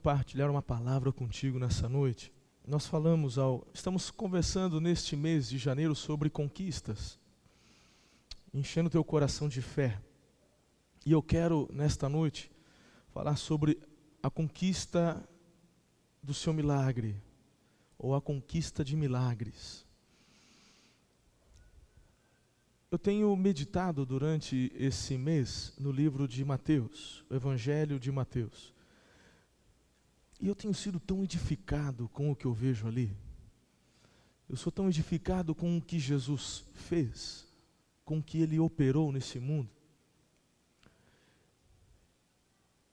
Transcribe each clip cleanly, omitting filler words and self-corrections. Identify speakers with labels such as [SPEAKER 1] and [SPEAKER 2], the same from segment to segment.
[SPEAKER 1] compartilhar uma palavra contigo nessa noite. Estamos conversando neste mês de janeiro sobre conquistas, enchendo teu coração de fé. E eu quero, nesta noite, falar sobre a conquista do seu milagre, ou a conquista de milagres. Eu tenho meditado durante esse mês no livro de Mateus, o Evangelho de Mateus. E eu tenho sido tão edificado com o que eu vejo ali. Eu sou tão edificado com o que Jesus fez, com o que Ele operou nesse mundo.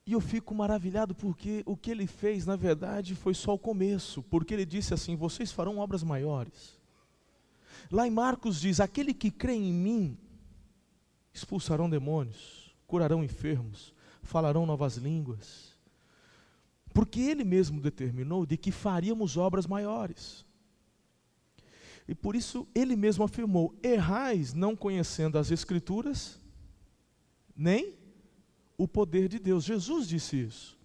[SPEAKER 1] E eu fico maravilhado porque o que Ele fez, na verdade, foi só o começo. Porque Ele disse assim, vocês farão obras maiores. Lá em Marcos diz, aquele que crê em mim, expulsarão demônios, curarão enfermos, falarão novas línguas. Porque Ele mesmo determinou de que faríamos obras maiores. E por isso Ele mesmo afirmou, errais não conhecendo as Escrituras, nem o poder de Deus. Jesus disse isso.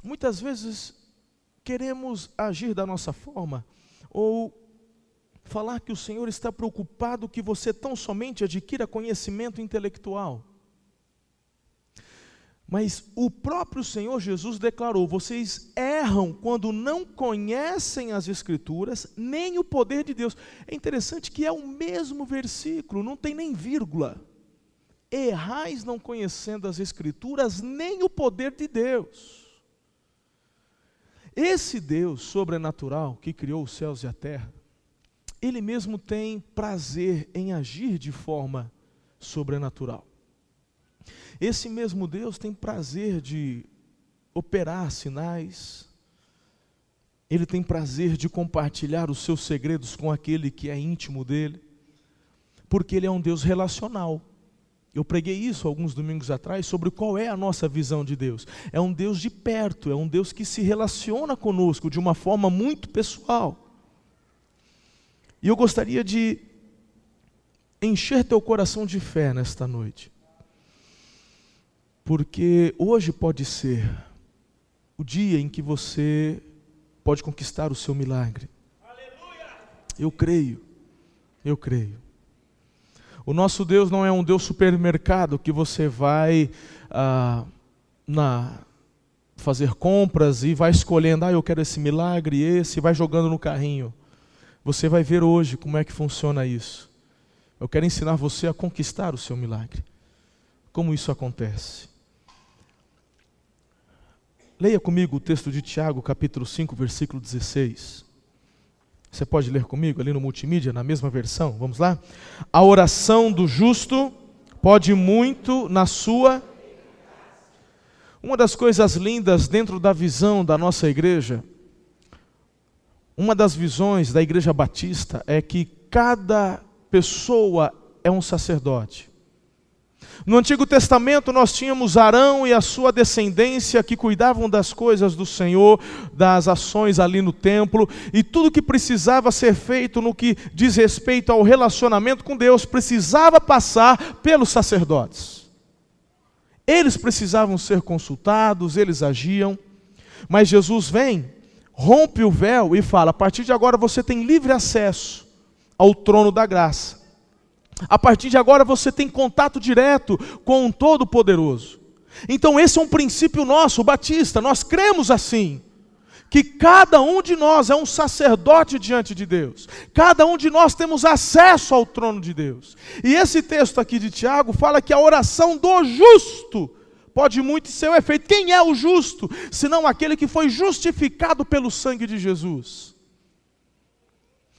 [SPEAKER 1] Muitas vezes queremos agir da nossa forma, ou falar que o Senhor está preocupado que você tão somente adquira conhecimento intelectual. Mas o próprio Senhor Jesus declarou, vocês erram quando não conhecem as Escrituras, nem o poder de Deus. É interessante que é o mesmo versículo, não tem nem vírgula. Errais não conhecendo as Escrituras, nem o poder de Deus. Esse Deus sobrenatural que criou os céus e a terra, Ele mesmo tem prazer em agir de forma sobrenatural. Esse mesmo Deus tem prazer de operar sinais. Ele tem prazer de compartilhar os seus segredos com aquele que é íntimo dele. Porque Ele é um Deus relacional. Eu preguei isso alguns domingos atrás sobre qual é a nossa visão de Deus. É um Deus de perto, é um Deus que se relaciona conosco de uma forma muito pessoal. E eu gostaria de encher teu coração de fé nesta noite. Porque hoje pode ser o dia em que você pode conquistar o seu milagre. Aleluia! Eu creio. O nosso Deus não é um Deus supermercado que você vai fazer compras e vai escolhendo, eu quero esse milagre, esse, vai jogando no carrinho. Você vai ver hoje como é que funciona isso. Eu quero ensinar você a conquistar o seu milagre. Como isso acontece? Leia comigo o texto de Tiago, capítulo 5, versículo 16. Você pode ler comigo ali no multimídia, na mesma versão? Vamos lá? A oração do justo pode muito na sua... Uma das coisas lindas dentro da visão da nossa igreja, uma das visões da Igreja Batista é que cada pessoa é um sacerdote. No Antigo Testamento nós tínhamos Arão e a sua descendência que cuidavam das coisas do Senhor, das ações ali no templo, e tudo que precisava ser feito no que diz respeito ao relacionamento com Deus, precisava passar pelos sacerdotes. Eles precisavam ser consultados, eles agiam, mas Jesus vem, rompe o véu e fala, a partir de agora você tem livre acesso ao trono da graça. A partir de agora você tem contato direto com o Todo-Poderoso. Então esse é um princípio nosso, batista, nós cremos assim, que cada um de nós é um sacerdote diante de Deus. Cada um de nós temos acesso ao trono de Deus. E esse texto aqui de Tiago fala que a oração do justo pode muito ser o efeito. Quem é o justo? Senão aquele que foi justificado pelo sangue de Jesus.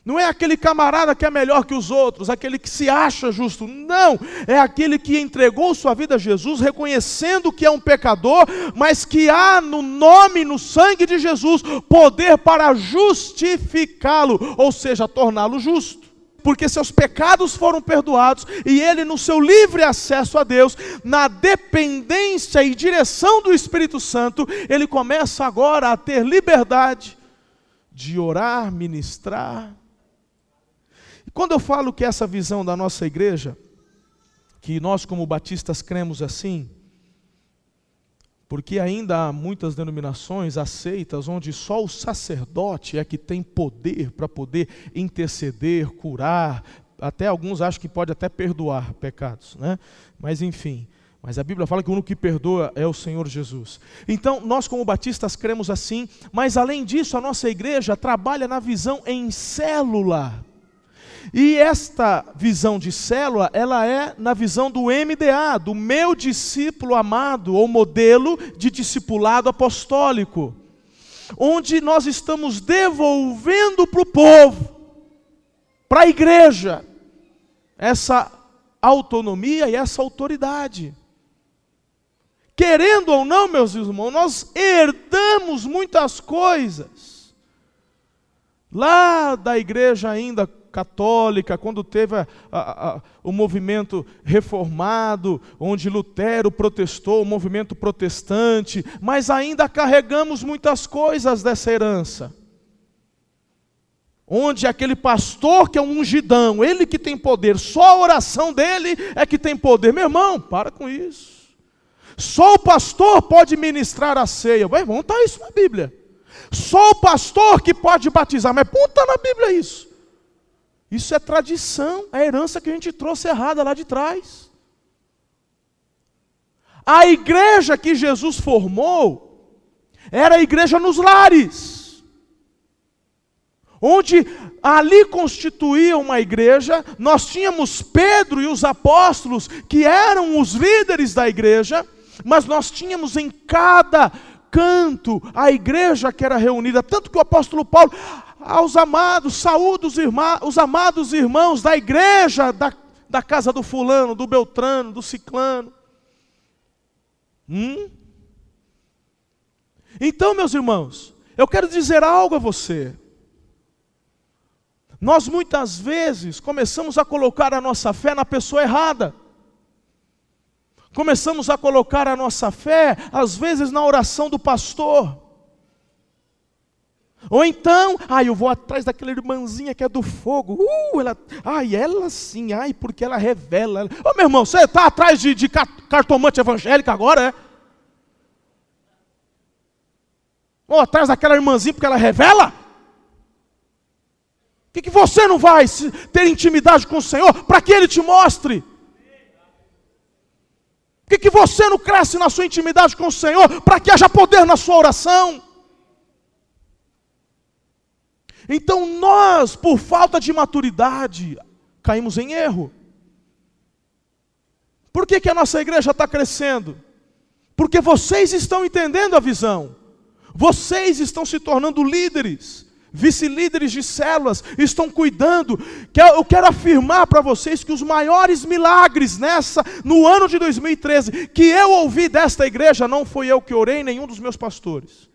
[SPEAKER 1] Não é aquele camarada que é melhor que os outros, aquele que se acha justo. Não, é aquele que entregou sua vida a Jesus, reconhecendo que é um pecador, mas que há no nome, no sangue de Jesus, poder para justificá-lo, ou seja, torná-lo justo. Porque seus pecados foram perdoados, e ele no seu livre acesso a Deus, na dependência e direção do Espírito Santo, ele começa agora a ter liberdade de orar, ministrar. Quando eu falo que essa visão da nossa igreja, que nós como batistas cremos assim, Porque ainda há muitas denominações aceitas onde só o sacerdote é que tem poder para poder interceder, curar, até alguns acham que pode até perdoar pecados, né? Mas enfim, mas a Bíblia fala que o único que perdoa é o Senhor Jesus. Então nós como batistas cremos assim, mas além disso a nossa igreja trabalha na visão em célula. E esta visão de célula, ela é na visão do MDA, do meu discípulo amado, ou modelo de discipulado apostólico, onde nós estamos devolvendo para o povo, para a igreja, essa autonomia e essa autoridade. Querendo ou não, meus irmãos, nós herdamos muitas coisas, lá da igreja ainda católica, quando teve o movimento reformado, onde Lutero protestou, o movimento protestante, mas ainda carregamos muitas coisas dessa herança. Onde aquele pastor que é um ungidão, ele que tem poder, só a oração dele é que tem poder. Meu irmão, para com isso. Só o pastor pode ministrar a ceia. Meu irmão, está isso na Bíblia. Só o pastor que pode batizar, mas está na Bíblia isso. Isso é tradição, é a herança que a gente trouxe errada lá de trás. A igreja que Jesus formou era a igreja nos lares, onde ali constituía uma igreja. Nós tínhamos Pedro e os apóstolos, que eram os líderes da igreja, mas nós tínhamos em cada canto a igreja que era reunida, tanto que o apóstolo Paulo, aos amados, saúde os amados irmãos da igreja, da casa do fulano, do beltrano, do ciclano. Então, meus irmãos, eu quero dizer algo a você. Nós muitas vezes começamos a colocar a nossa fé na pessoa errada. Começamos a colocar a nossa fé, às vezes, na oração do pastor. Ou então, eu vou atrás daquela irmãzinha que é do fogo. Ela sim, porque ela revela. Meu irmão, você está atrás de cartomante evangélica agora, é? Ou atrás daquela irmãzinha porque ela revela? Por que você não vai ter intimidade com o Senhor para que Ele te mostre? Por que você não cresce na sua intimidade com o Senhor para que haja poder na sua oração? Então nós, por falta de maturidade, caímos em erro. Por que a nossa igreja está crescendo? Porque vocês estão entendendo a visão. Vocês estão se tornando líderes, vice-líderes de células, estão cuidando. Eu quero afirmar para vocês que os maiores milagres no ano de 2013, que eu ouvi desta igreja, não foi eu que orei, nenhum dos meus pastores.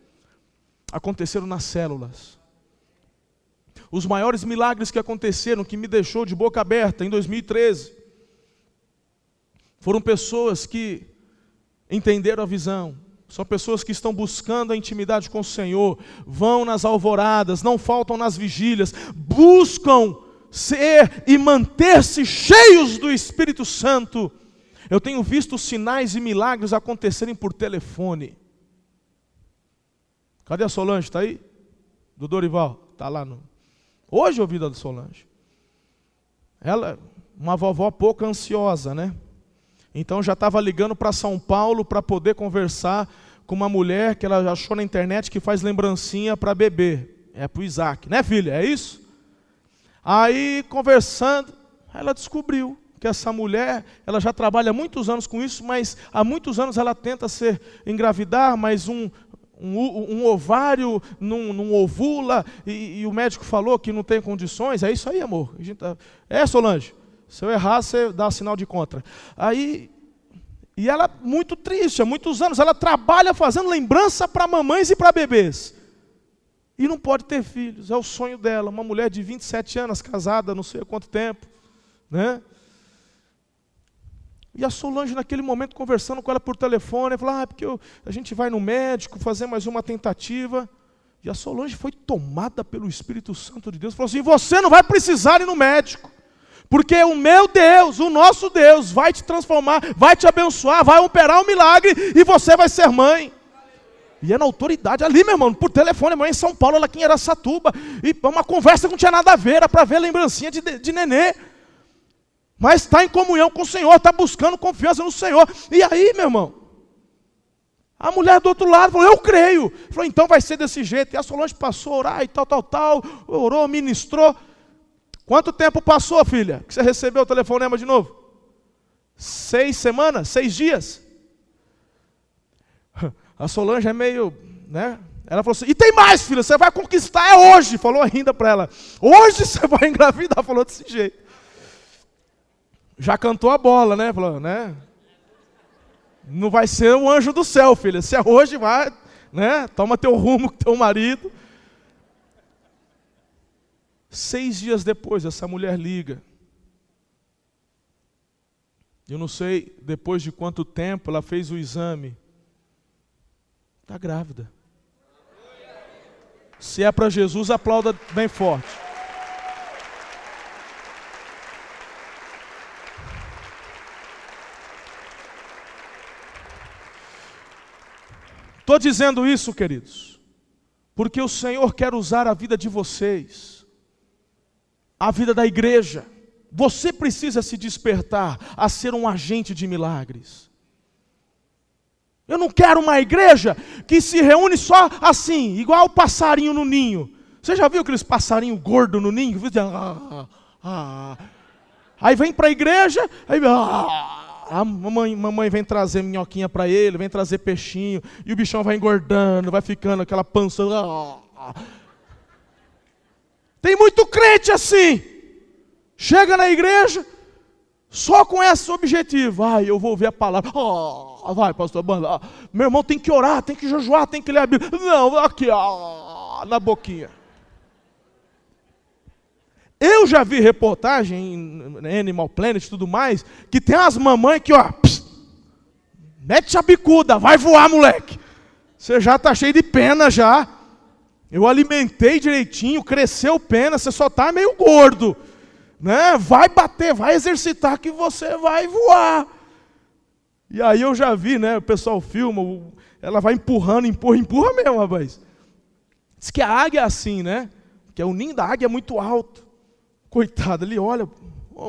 [SPEAKER 1] Aconteceram nas células. Os maiores milagres que aconteceram, que me deixou de boca aberta em 2013, foram pessoas que entenderam a visão. São pessoas que estão buscando a intimidade com o Senhor, vão nas alvoradas, não faltam nas vigílias, buscam ser e manter-se cheios do Espírito Santo. Eu tenho visto sinais e milagres acontecerem por telefone. Cadê a Solange? Está aí? Do Dorival? Está lá no... Hoje eu ouvi da Solange. Ela, uma vovó pouco ansiosa, né? Então já estava ligando para São Paulo para poder conversar com uma mulher que ela achou na internet que faz lembrancinha para bebê. É para o Isaac, né, filha? É isso? Aí, conversando, ela descobriu que essa mulher, ela já trabalha há muitos anos com isso, mas há muitos anos ela tenta engravidar, mas um ovário não ovula, e o médico falou que não tem condições. É isso aí, amor. Solange, se eu errar, você dá sinal de contra. E ela muito triste, há muitos anos, ela trabalha fazendo lembrança para mamães e para bebês. E não pode ter filhos, é o sonho dela. Uma mulher de 27 anos, casada, não sei há quanto tempo, né? E a Solange, naquele momento, conversando com ela por telefone, falou, porque a gente vai no médico fazer mais uma tentativa. E a Solange foi tomada pelo Espírito Santo de Deus, falou assim, você não vai precisar ir no médico, porque o meu Deus, o nosso Deus, vai te transformar, vai te abençoar, vai operar um milagre, e você vai ser mãe. E é na autoridade ali, meu irmão, por telefone, a mãe em São Paulo, ela aqui em Araçatuba. E uma conversa que não tinha nada a ver, era para ver a lembrancinha de nenê. Mas está em comunhão com o Senhor, está buscando confiança no Senhor. E aí, meu irmão, a mulher do outro lado falou, eu creio. Falou, então vai ser desse jeito. E a Solange passou a orar e tal, orou, ministrou. Quanto tempo passou, filha, que você recebeu o telefonema de novo? 6 semanas? 6 dias? A Solange é meio, né? Ela falou assim, e tem mais, filha, você vai conquistar, é hoje. Falou ainda para ela, hoje você vai engravidar. Falou desse jeito. Já cantou a bola, né? Falou, né? Não vai ser o anjo do céu, filha. Se é hoje, vai, né? Toma teu rumo com teu marido. 6 dias depois, essa mulher liga. Eu não sei depois de quanto tempo ela fez o exame. Está grávida. Se é para Jesus, aplauda bem forte. Estou dizendo isso, queridos, porque o Senhor quer usar a vida de vocês, a vida da igreja. Você precisa se despertar a ser um agente de milagres. Eu não quero uma igreja que se reúne só assim, igual o passarinho no ninho. Você já viu aqueles passarinhos gordos no ninho? Aí vem para a igreja, aí a mamãe vem trazer minhoquinha para ele, vem trazer peixinho, e o bichão vai engordando, vai ficando aquela pança. Tem muito crente assim. Chega na igreja, só com esse objetivo. Eu vou ouvir a palavra. Vai, pastor, meu irmão tem que orar, tem que jejuar, tem que ler a Bíblia. Não, aqui, na boquinha. Eu já vi reportagem em Animal Planet e tudo mais, que tem umas mamães que, mete a bicuda, vai voar, moleque. Você já está cheio de pena já. Eu alimentei direitinho, cresceu pena, você só está meio gordo. Né? Vai bater, vai exercitar que você vai voar. E aí eu já vi, né? O pessoal filma, ela vai empurrando, empurra mesmo, rapaz. Diz que a águia é assim, né? Que o ninho da águia é muito alto. Coitado, ele olha,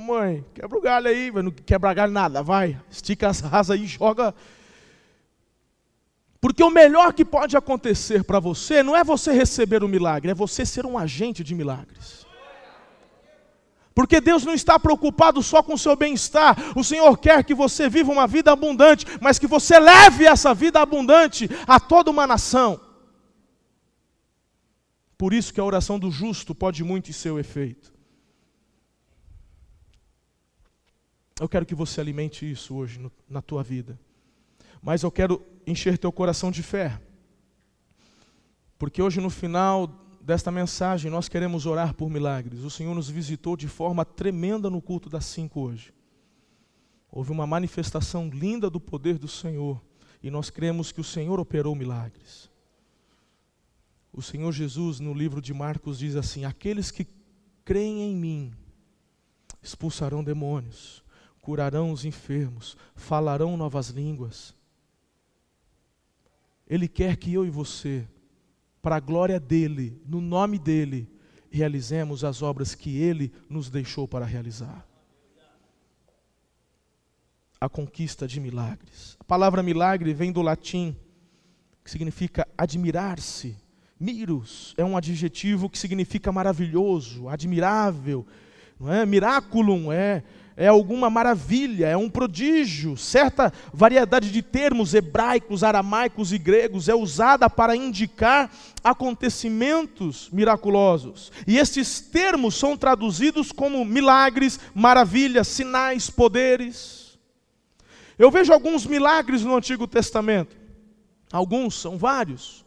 [SPEAKER 1] mãe, quebra o galho aí, não quebra galho nada, vai, estica as asas aí e joga. Porque o melhor que pode acontecer para você não é você receber um milagre, é você ser um agente de milagres. Porque Deus não está preocupado só com o seu bem-estar. O Senhor quer que você viva uma vida abundante, mas que você leve essa vida abundante a toda uma nação. Por isso que a oração do justo pode muito em seu efeito. Eu quero que você alimente isso hoje na tua vida. Mas eu quero encher teu coração de fé. Porque hoje no final desta mensagem nós queremos orar por milagres. O Senhor nos visitou de forma tremenda no culto das 5 hoje. Houve uma manifestação linda do poder do Senhor. E nós cremos que o Senhor operou milagres. O Senhor Jesus no livro de Marcos diz assim: aqueles que creem em mim expulsarão demônios, curarão os enfermos, falarão novas línguas. Ele quer que eu e você, para a glória dEle, no nome dEle, realizemos as obras que Ele nos deixou para realizar. A conquista de milagres. A palavra milagre vem do latim, que significa admirar-se. Mirus é um adjetivo que significa maravilhoso, admirável. Não é? Miraculum é alguma maravilha, é um prodígio. Certa variedade de termos hebraicos, aramaicos e gregos é usada para indicar acontecimentos miraculosos. E esses termos são traduzidos como milagres, maravilhas, sinais, poderes. Eu vejo alguns milagres no Antigo Testamento. Alguns, são vários.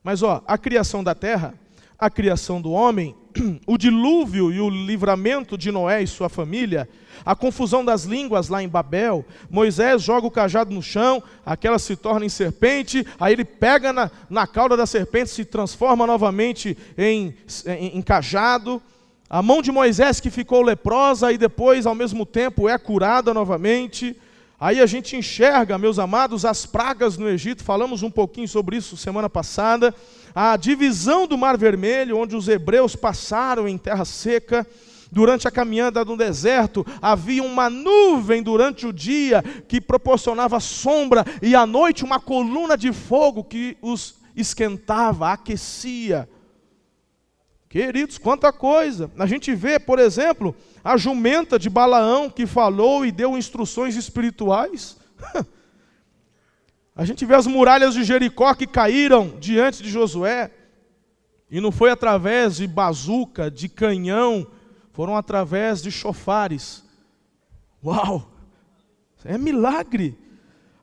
[SPEAKER 1] Mas a criação da terra, a criação do homem, o dilúvio e o livramento de Noé e sua família, a confusão das línguas lá em Babel, Moisés joga o cajado no chão, aquela se torna em serpente, aí ele pega na cauda da serpente, se transforma novamente em cajado, a mão de Moisés que ficou leprosa e depois ao mesmo tempo é curada novamente, Aí a gente enxerga, meus amados, as pragas no Egito. Falamos um pouquinho sobre isso semana passada. A divisão do Mar Vermelho, onde os hebreus passaram em terra seca. Durante a caminhada no deserto, havia uma nuvem durante o dia que proporcionava sombra, e à noite uma coluna de fogo que os esquentava, aquecia. Queridos, quanta coisa! A gente vê, por exemplo, a jumenta de Balaão que falou e deu instruções espirituais. A gente vê as muralhas de Jericó que caíram diante de Josué, e não foi através de bazuca, de canhão, foram através de chofares. Uau! É milagre!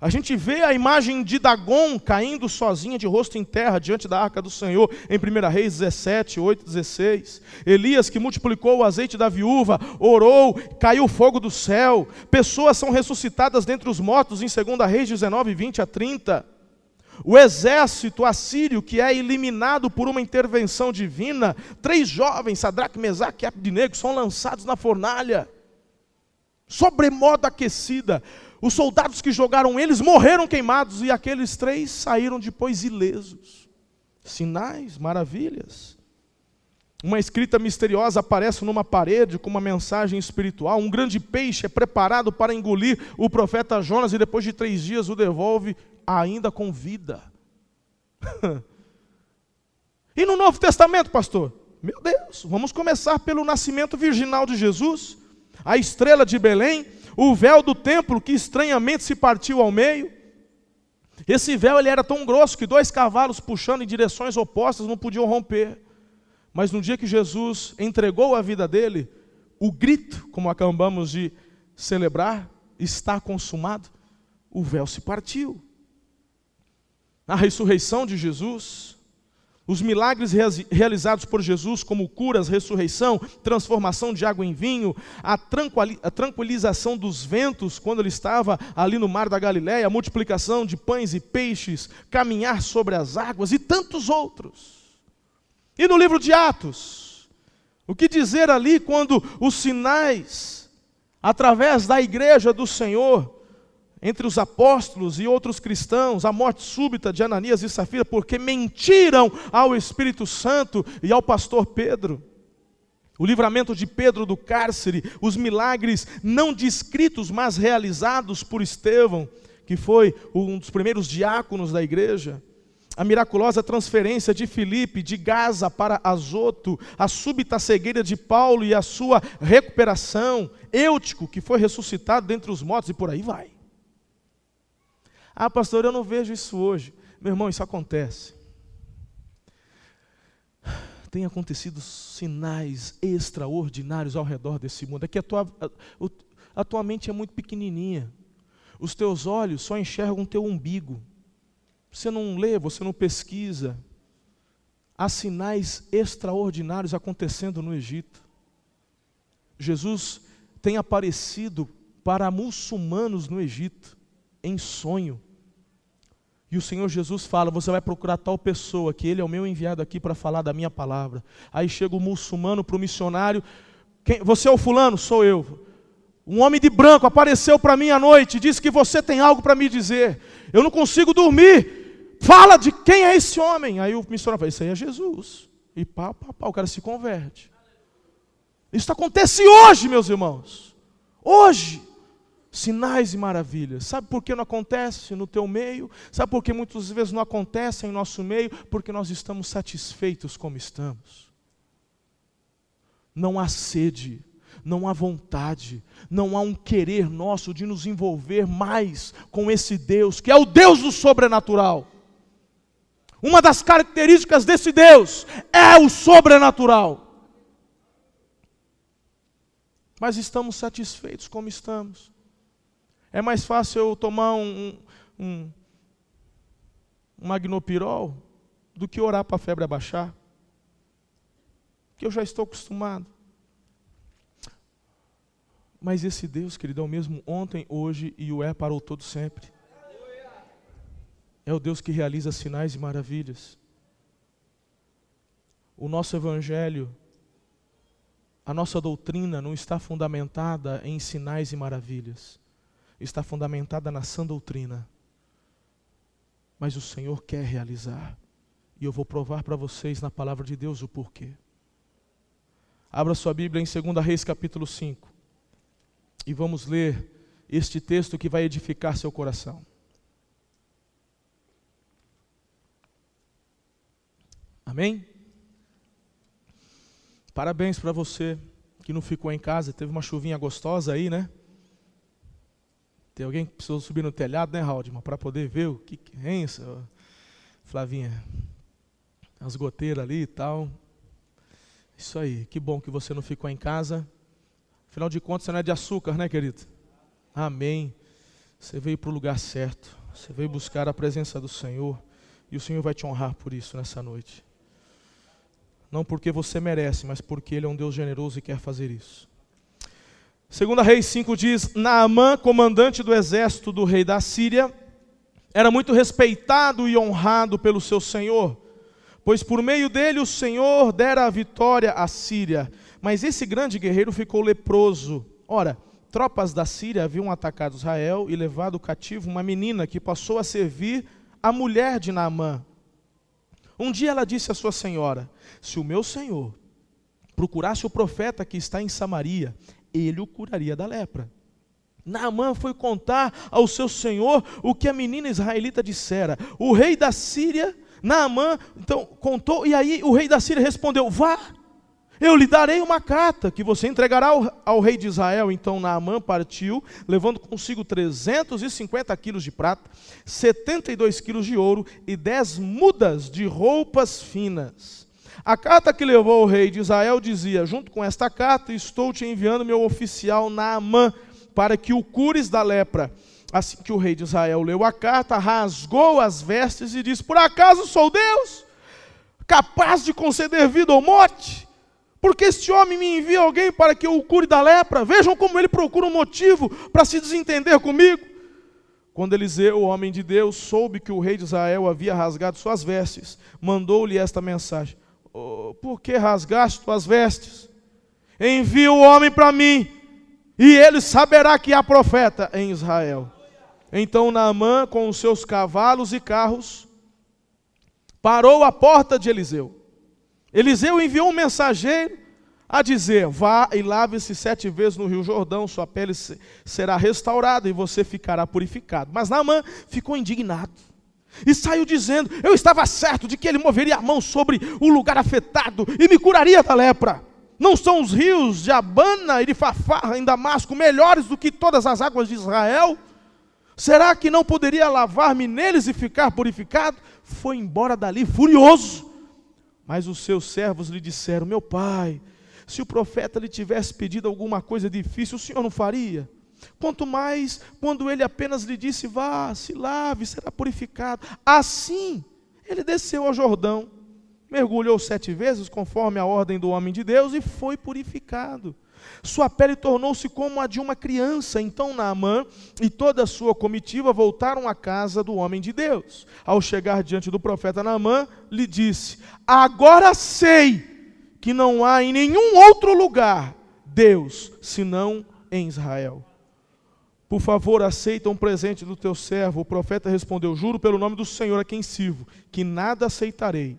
[SPEAKER 1] A gente vê a imagem de Dagon caindo sozinha de rosto em terra diante da arca do Senhor, em 1 Reis 17, 8, 16. Elias, que multiplicou o azeite da viúva, orou, caiu fogo do céu. Pessoas são ressuscitadas dentre os mortos em 2 Reis 19, 20 a 30. O exército assírio, que é eliminado por uma intervenção divina, 3 jovens, Sadraque, Mesaque e Abdenego, são lançados na fornalha, sobremodo aquecida. Os soldados que jogaram eles morreram queimados, e aqueles 3 saíram depois ilesos. Sinais, maravilhas. Uma escrita misteriosa aparece numa parede com uma mensagem espiritual. Um grande peixe é preparado para engolir o profeta Jonas, e depois de 3 dias o devolve ainda com vida. E no Novo Testamento, pastor? Meu Deus, vamos começar pelo nascimento virginal de Jesus, a estrela de Belém, o véu do templo que estranhamente se partiu ao meio. Esse véu ele era tão grosso que 2 cavalos puxando em direções opostas não podiam romper. Mas no dia que Jesus entregou a vida dele, o grito, como acabamos de celebrar, está consumado, o véu se partiu. A ressurreição de Jesus, os milagres realizados por Jesus, como curas, ressurreição, transformação de água em vinho, a tranquilização dos ventos, quando ele estava ali no mar da Galileia, a multiplicação de pães e peixes, caminhar sobre as águas e tantos outros. E no livro de Atos, o que dizer ali quando os sinais, através da igreja do Senhor, entre os apóstolos e outros cristãos, a morte súbita de Ananias e Safira, porque mentiram ao Espírito Santo e ao pastor Pedro. O livramento de Pedro do cárcere, os milagres não descritos, mas realizados por Estevão, que foi um dos primeiros diáconos da igreja. A miraculosa transferência de Filipe de Gaza para Azoto, a súbita cegueira de Paulo e a sua recuperação, Eutico, que foi ressuscitado dentre os mortos, e por aí vai. Ah, pastor, eu não vejo isso hoje. Meu irmão, isso acontece. Tem acontecido sinais extraordinários ao redor desse mundo. É que a tua mente é muito pequenininha. Os teus olhos só enxergam o teu umbigo. Você não lê, você não pesquisa. Há sinais extraordinários acontecendo no Egito. Jesus tem aparecido para muçulmanos no Egito, em sonho. E o Senhor Jesus fala, você vai procurar tal pessoa, que ele é o meu enviado aqui para falar da minha palavra. Aí chega o muçulmano para o missionário, você é o fulano? Sou eu. Um homem de branco apareceu para mim à noite, disse que você tem algo para me dizer. Eu não consigo dormir. Fala de quem é esse homem. Aí o missionário fala, isso aí é Jesus. E pá, o cara se converte. Isso acontece hoje, meus irmãos. Hoje. Sinais e maravilhas. Sabe por que não acontece no teu meio? Sabe por que muitas vezes não acontece em nosso meio? Porque nós estamos satisfeitos como estamos. Não há sede, não há vontade, não há um querer nosso de nos envolver mais com esse Deus, que é o Deus do sobrenatural. Uma das características desse Deus é o sobrenatural. Mas estamos satisfeitos como estamos. É mais fácil eu tomar um Magnopirol do que orar para a febre abaixar. Porque eu já estou acostumado. Mas esse Deus, querido, é o mesmo ontem, hoje e o é para o todo sempre. É o Deus que realiza sinais e maravilhas. O nosso evangelho, a nossa doutrina não está fundamentada em sinais e maravilhas. está fundamentada na sã doutrina. Mas o Senhor quer realizar. E eu vou provar para vocês na palavra de Deus o porquê. Abra sua Bíblia em 2 Reis capítulo 5. E vamos ler este texto que vai edificar seu coração. Amém? Parabéns para você que não ficou em casa. Teve uma chuvinha gostosa aí, né? Tem alguém que precisou subir no telhado, né, Haldman? Para poder ver o que é isso, Flavinha. As goteiras ali e tal. Isso aí, que bom que você não ficou em casa. Afinal de contas, você não é de açúcar, né, querido? Amém. Você veio para o lugar certo. Você veio buscar a presença do Senhor. E o Senhor vai te honrar por isso nessa noite. Não porque você merece, mas porque Ele é um Deus generoso e quer fazer isso. 2 Reis 5 diz: Naamã, comandante do exército do rei da Síria, era muito respeitado e honrado pelo seu senhor, pois por meio dele o Senhor dera a vitória à Síria. Mas esse grande guerreiro ficou leproso. Ora, tropas da Síria haviam atacado Israel e levado cativo uma menina que passou a servir a mulher de Naamã. Um dia ela disse à sua senhora: se o meu senhor procurasse o profeta que está em Samaria, ele o curaria da lepra. Naamã foi contar ao seu senhor o que a menina israelita dissera. O rei da Síria, Naamã, então contou, e aí o rei da Síria respondeu: vá, eu lhe darei uma carta que você entregará ao rei de Israel. Então Naamã partiu, levando consigo 350 quilos de prata, 72 quilos de ouro e 10 mudas de roupas finas. A carta que levou ao rei de Israel dizia: junto com esta carta estou te enviando meu oficial Naamã, para que o cures da lepra. Assim que o rei de Israel leu a carta, rasgou as vestes e disse: por acaso sou Deus, capaz de conceder vida ou morte? Porque este homem me envia alguém para que eu o cure da lepra. Vejam como ele procura um motivo para se desentender comigo. Quando Eliseu, o homem de Deus, soube que o rei de Israel havia rasgado suas vestes, mandou-lhe esta mensagem: por que rasgaste tuas vestes? Envia o homem para mim, e ele saberá que há profeta em Israel. Então Naamã, com os seus cavalos e carros, parou à porta de Eliseu. Eliseu enviou um mensageiro a dizer: vá e lave-se 7 vezes no rio Jordão, sua pele será restaurada e você ficará purificado. Mas Naamã ficou indignado e saiu dizendo: eu estava certo de que ele moveria a mão sobre o lugar afetado e me curaria da lepra. Não são os rios de Abana e de Farfar em Damasco melhores do que todas as águas de Israel? Será que não poderia lavar-me neles e ficar purificado? Foi embora dali furioso. Mas os seus servos lhe disseram: meu pai, se o profeta lhe tivesse pedido alguma coisa difícil, o senhor não faria? Quanto mais quando ele apenas lhe disse: vá, se lave, será purificado. Assim, ele desceu ao Jordão, mergulhou 7 vezes, conforme a ordem do homem de Deus, e foi purificado. Sua pele tornou-se como a de uma criança. Então Naamã e toda a sua comitiva voltaram à casa do homem de Deus. Ao chegar diante do profeta, Naamã lhe disse: agora sei que não há em nenhum outro lugar Deus, senão em Israel. Por favor, aceita um presente do teu servo. O profeta respondeu: juro pelo nome do Senhor a quem sirvo, que nada aceitarei.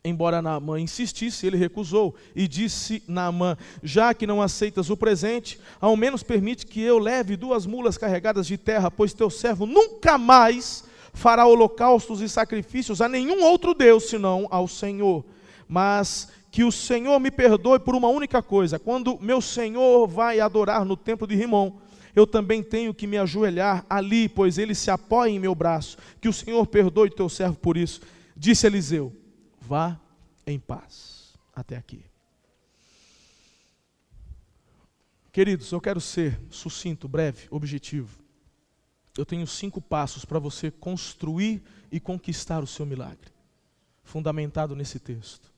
[SPEAKER 1] Embora Naamã insistisse, ele recusou, e disse Naamã: já que não aceitas o presente, ao menos permite que eu leve 2 mulas carregadas de terra, pois teu servo nunca mais fará holocaustos e sacrifícios a nenhum outro Deus, senão ao Senhor. Mas que o Senhor me perdoe por uma única coisa: quando meu Senhor vai adorar no templo de Rimom, eu também tenho que me ajoelhar ali, pois ele se apoia em meu braço. Que o Senhor perdoe teu servo por isso. Disse Eliseu: vá em paz. Até aqui. Queridos, eu quero ser sucinto, breve, objetivo. Eu tenho 5 passos para você construir e conquistar o seu milagre, fundamentado nesse texto.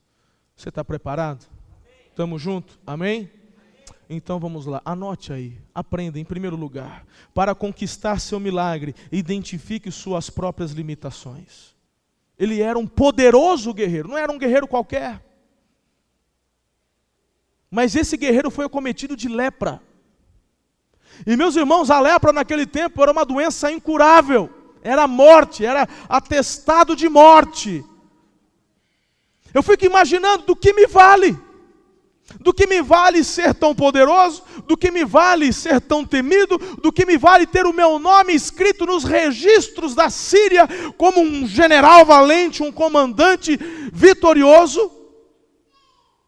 [SPEAKER 1] Você está preparado? Estamos juntos? Amém? Então vamos lá, anote aí, aprenda em primeiro lugar. Para conquistar seu milagre, identifique suas próprias limitações. Ele era um poderoso guerreiro, não era um guerreiro qualquer. Mas esse guerreiro foi acometido de lepra. E meus irmãos, a lepra naquele tempo era uma doença incurável, era morte, era atestado de morte. Eu fico imaginando do que me vale ser tão poderoso, do que me vale ser tão temido, do que me vale ter o meu nome escrito nos registros da Síria como um general valente, um comandante vitorioso,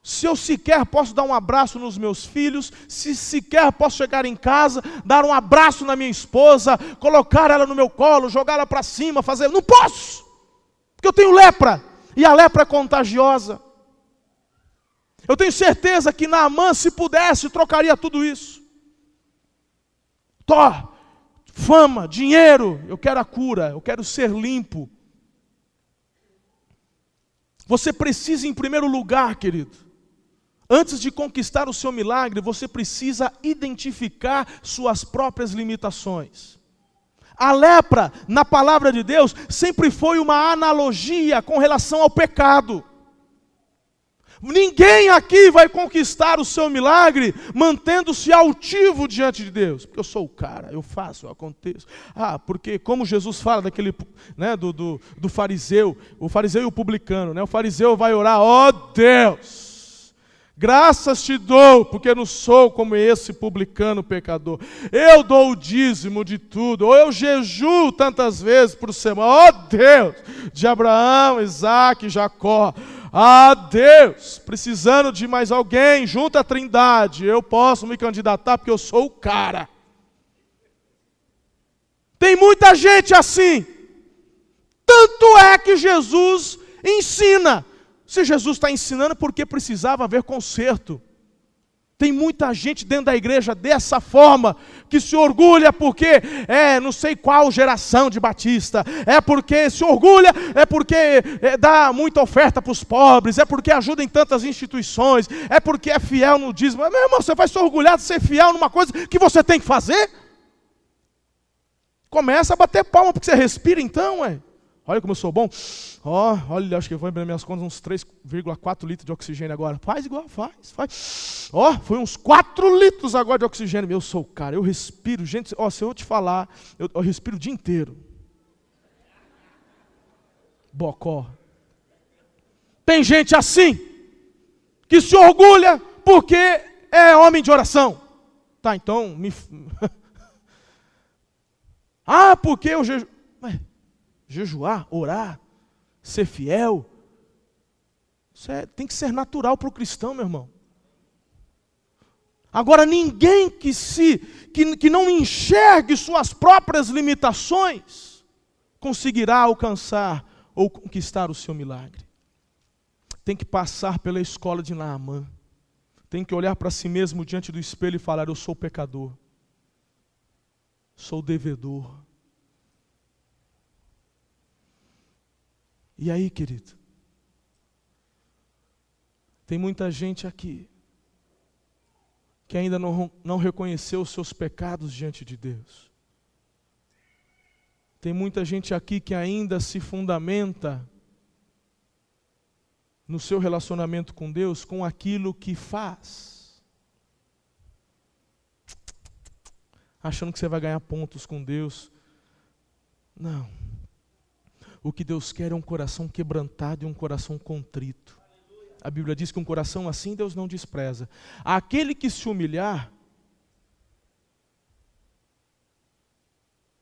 [SPEAKER 1] se eu sequer posso dar um abraço nos meus filhos, se sequer posso chegar em casa, dar um abraço na minha esposa, colocar ela no meu colo, jogar ela para cima, fazer... Não posso, porque eu tenho lepra, e a lepra é contagiosa. Eu tenho certeza que Naamã, se pudesse, trocaria tudo isso. Fama, dinheiro, eu quero a cura, eu quero ser limpo. Você precisa, em primeiro lugar, querido, antes de conquistar o seu milagre, você precisa identificar suas próprias limitações. A lepra, na palavra de Deus, sempre foi uma analogia com relação ao pecado. Ninguém aqui vai conquistar o seu milagre mantendo-se altivo diante de Deus. Porque eu sou o cara, eu faço, eu aconteço. Porque como Jesus fala daquele, né, do fariseu, o fariseu e o publicano, né? O fariseu vai orar, ó Deus, graças te dou, porque não sou como esse publicano pecador. Eu dou o dízimo de tudo, ou eu jejuo tantas vezes por semana. Ó Deus, de Abraão, Isaac, Jacó. Deus, precisando de mais alguém, junto à Trindade, eu posso me candidatar porque eu sou o cara. Tem muita gente assim. Tanto é que Jesus ensina. Se Jesus está ensinando, é porque precisava haver conserto. Tem muita gente dentro da igreja dessa forma, que se orgulha porque não sei qual geração de batista, é porque se orgulha, é porque dá muita oferta para os pobres, é porque ajuda em tantas instituições, é porque é fiel no dízimo. Meu irmão, você vai se orgulhar de ser fiel numa coisa que você tem que fazer? Começa a bater palma porque você respira então, Olha como eu sou bom. Olha, acho que foi nas minhas contas uns 3,4 litros de oxigênio agora. Faz igual, faz. Foi uns 4 litros agora de oxigênio. Eu sou o cara, eu respiro. Gente, se eu te falar, eu respiro o dia inteiro. Bocó. Tem gente assim, que se orgulha porque é homem de oração. Tá, então, porque eu jejuar, orar, ser fiel, isso tem que ser natural para o cristão, meu irmão. Agora, ninguém que não enxergue suas próprias limitações, conseguirá alcançar ou conquistar o seu milagre. Tem que passar pela escola de Naamã, tem que olhar para si mesmo diante do espelho e falar, eu sou pecador, sou devedor. E aí, querido, tem muita gente aqui que ainda não reconheceu os seus pecados diante de Deus. Tem muita gente aqui que ainda se fundamenta no seu relacionamento com Deus com aquilo que faz, achando que você vai ganhar pontos com Deus. Não. O que Deus quer é um coração quebrantado e um coração contrito. A Bíblia diz que um coração assim Deus não despreza. Aquele que se humilhar,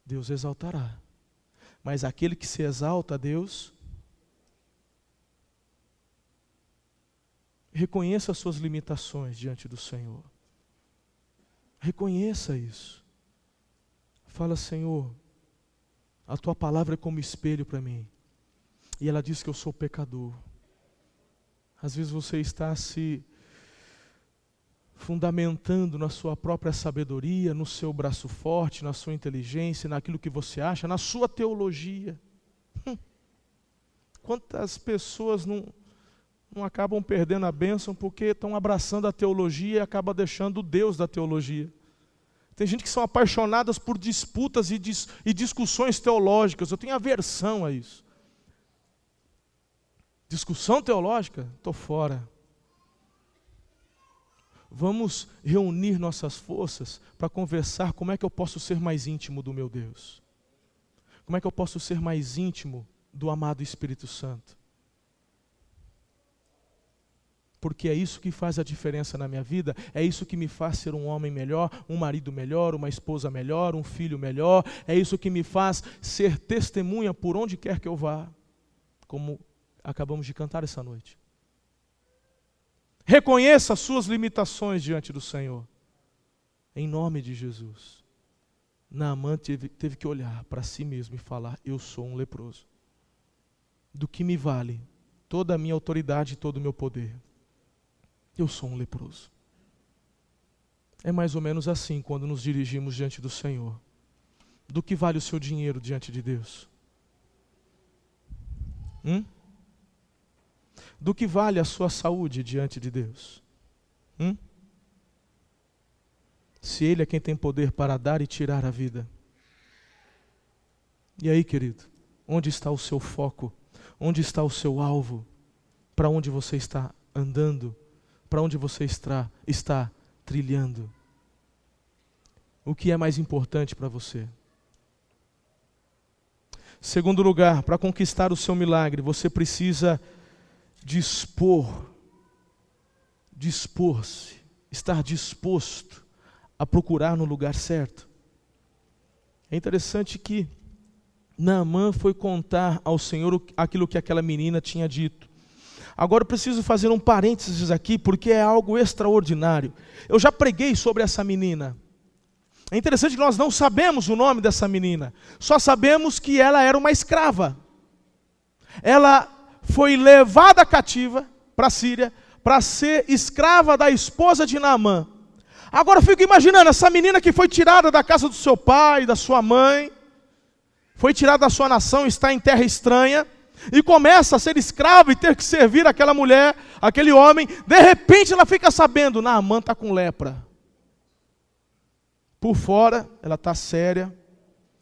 [SPEAKER 1] Deus exaltará. Mas aquele que se exalta, Deus... Reconheça as suas limitações diante do Senhor. Reconheça isso. Fala, Senhor, a tua palavra é como espelho para mim. E ela diz que eu sou pecador. Às vezes você está se fundamentando na sua própria sabedoria, no seu braço forte, na sua inteligência, naquilo que você acha, na sua teologia. Quantas pessoas não acabam perdendo a bênção porque estão abraçando a teologia e acabam deixando o Deus da teologia. Tem gente que são apaixonadas por disputas e discussões teológicas. Eu tenho aversão a isso. Discussão teológica? Estou fora. vamos reunir nossas forças para conversar como é que eu posso ser mais íntimo do meu Deus. Como é que eu posso ser mais íntimo do amado Espírito Santo? Porque é isso que faz a diferença na minha vida, é isso que me faz ser um homem melhor, um marido melhor, uma esposa melhor, um filho melhor, é isso que me faz ser testemunha por onde quer que eu vá, como acabamos de cantar essa noite. Reconheça as suas limitações diante do Senhor, em nome de Jesus. Naamã teve que olhar para si mesmo e falar: eu sou um leproso. Do que me vale toda a minha autoridade e todo o meu poder? Eu sou um leproso. É mais ou menos assim quando nos dirigimos diante do Senhor. Do que vale o seu dinheiro diante de Deus? Do que vale a sua saúde diante de Deus? Se Ele é quem tem poder para dar e tirar a vida. E aí, querido, onde está o seu foco? Onde está o seu alvo? Para onde você está andando? Para onde você está trilhando? O que é mais importante para você? Segundo lugar, para conquistar o seu milagre, você precisa dispor-se, estar disposto a procurar no lugar certo. É interessante que Naamã foi contar ao Senhor aquilo que aquela menina tinha dito. Agora eu preciso fazer um parênteses aqui, porque é algo extraordinário. Eu já preguei sobre essa menina. É interessante que nós não sabemos o nome dessa menina, só sabemos que ela era uma escrava. Ela foi levada cativa para a Síria, para ser escrava da esposa de Naamã. Agora eu fico imaginando, essa menina que foi tirada da casa do seu pai, da sua mãe, foi tirada da sua nação, está em terra estranha, e começa a ser escrava e ter que servir aquela mulher, aquele homem. De repente ela fica sabendo: Naamã está com lepra. Por fora ela está séria,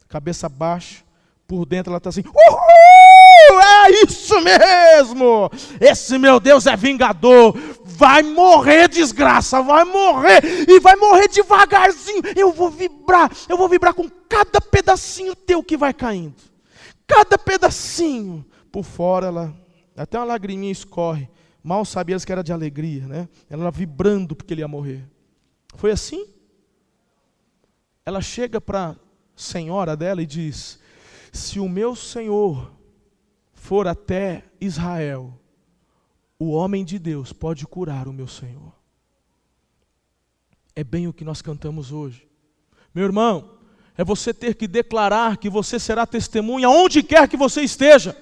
[SPEAKER 1] cabeça baixa. Por dentro ela está assim: uhul, é isso mesmo, esse meu Deus é vingador, vai morrer desgraça, vai morrer, e vai morrer devagarzinho. Eu vou vibrar com cada pedacinho teu que vai caindo, cada pedacinho. Por fora ela, até uma lagriminha escorre, mal sabia que era de alegria, né? Ela vibrando porque ele ia morrer. Foi assim? Ela chega para a senhora dela e diz: se o meu Senhor for até Israel, o homem de Deus pode curar o meu Senhor. É bem o que nós cantamos hoje. Meu irmão, é você ter que declarar que você será testemunha onde quer que você esteja.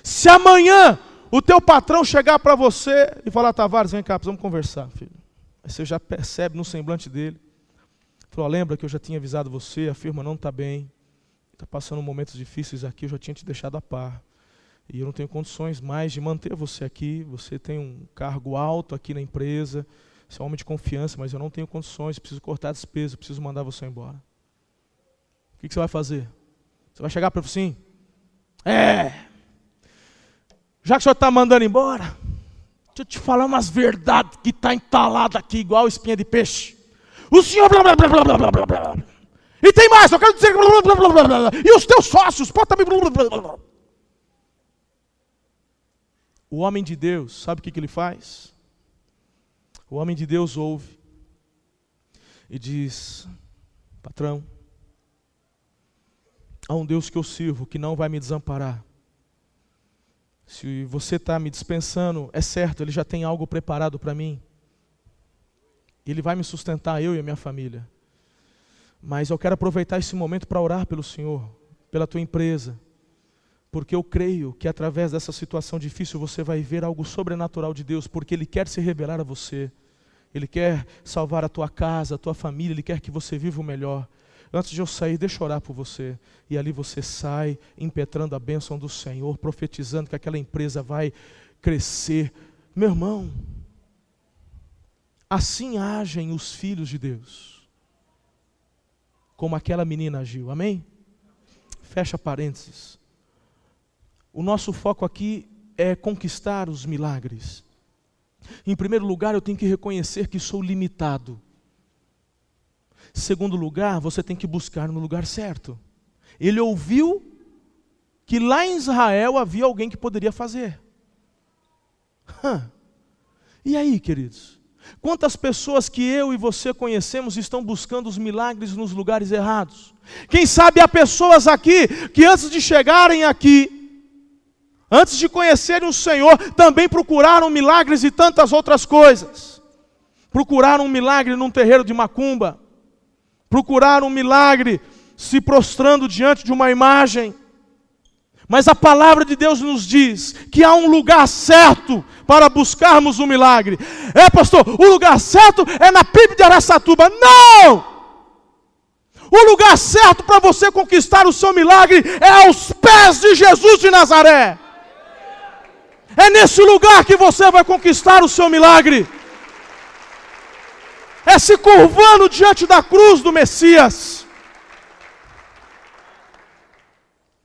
[SPEAKER 1] Se amanhã o teu patrão chegar para você e falar: Tavares, vem cá, precisamos conversar, filho. Aí você já percebe no semblante dele. Falou: lembra que eu já tinha avisado você, a firma não está bem, está passando momentos difíceis aqui, eu já tinha te deixado a par. E eu não tenho condições mais de manter você aqui, você tem um cargo alto aqui na empresa, você é um homem de confiança, mas eu não tenho condições, preciso cortar a despesa, preciso mandar você embora. O que você vai fazer? Você vai chegar para ele assim: já que o senhor está mandando embora, deixa eu te falar umas verdades que está entalada aqui igual espinha de peixe. O senhor blá blá blá blá blá blá blá. E tem mais, eu quero dizer blá blá blá blá blá. E os teus sócios, pode também blá blá blá blá. O homem de Deus, sabe o que ele faz? O homem de Deus ouve e diz: patrão, há um Deus que eu sirvo que não vai me desamparar. Se você está me dispensando, é certo, Ele já tem algo preparado para mim. Ele vai me sustentar, eu e a minha família. Mas eu quero aproveitar esse momento para orar pelo Senhor, pela tua empresa. Porque eu creio que através dessa situação difícil você vai ver algo sobrenatural de Deus, porque Ele quer se revelar a você. Ele quer salvar a tua casa, a tua família, Ele quer que você viva o melhor. Antes de eu sair, deixa eu orar por você. E ali você sai, impetrando a bênção do Senhor, profetizando que aquela empresa vai crescer. Meu irmão, assim agem os filhos de Deus, como aquela menina agiu, amém? Fecha parênteses. O nosso foco aqui é conquistar os milagres. Em primeiro lugar, eu tenho que reconhecer que sou limitado. Segundo lugar, você tem que buscar no lugar certo. Ele ouviu que lá em Israel havia alguém que poderia fazer. E aí, queridos? Quantas pessoas que eu e você conhecemos estão buscando os milagres nos lugares errados? Quem sabe há pessoas aqui que antes de chegarem aqui, antes de conhecerem o Senhor, também procuraram milagres e tantas outras coisas. Procuraram um milagre num terreiro de macumba. Procuraram um milagre se prostrando diante de uma imagem. Mas a palavra de Deus nos diz que há um lugar certo para buscarmos o milagre. Pastor, o lugar certo é na PIB de Araçatuba. Não! O lugar certo para você conquistar o seu milagre é aos pés de Jesus de Nazaré. É nesse lugar que você vai conquistar o seu milagre. É se curvando diante da cruz do Messias.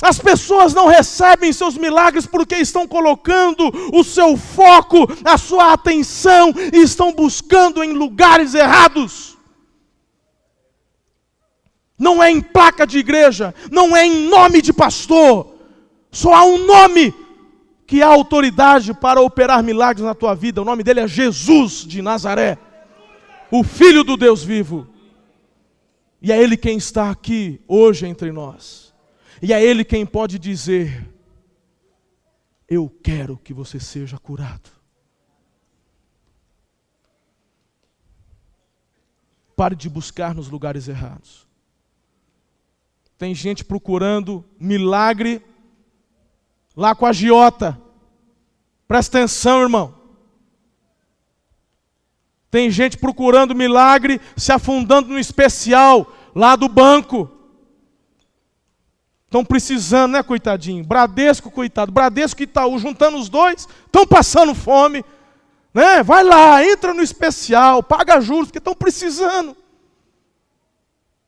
[SPEAKER 1] As pessoas não recebem seus milagres porque estão colocando o seu foco, a sua atenção e estão buscando em lugares errados. Não é em placa de igreja, não é em nome de pastor. Só há um nome que há autoridade para operar milagres na tua vida. O nome dele é Jesus de Nazaré, o Filho do Deus vivo. E é Ele quem está aqui hoje entre nós. E é Ele quem pode dizer: eu quero que você seja curado. Pare de buscar nos lugares errados. Tem gente procurando milagre lá com a agiota. Presta atenção, irmão. Tem gente procurando milagre, se afundando no especial lá do banco. Estão precisando, né, coitadinho? Bradesco, coitado. Bradesco e Itaú, juntando os dois, estão passando fome. Né? Vai lá, entra no especial, paga juros, porque estão precisando.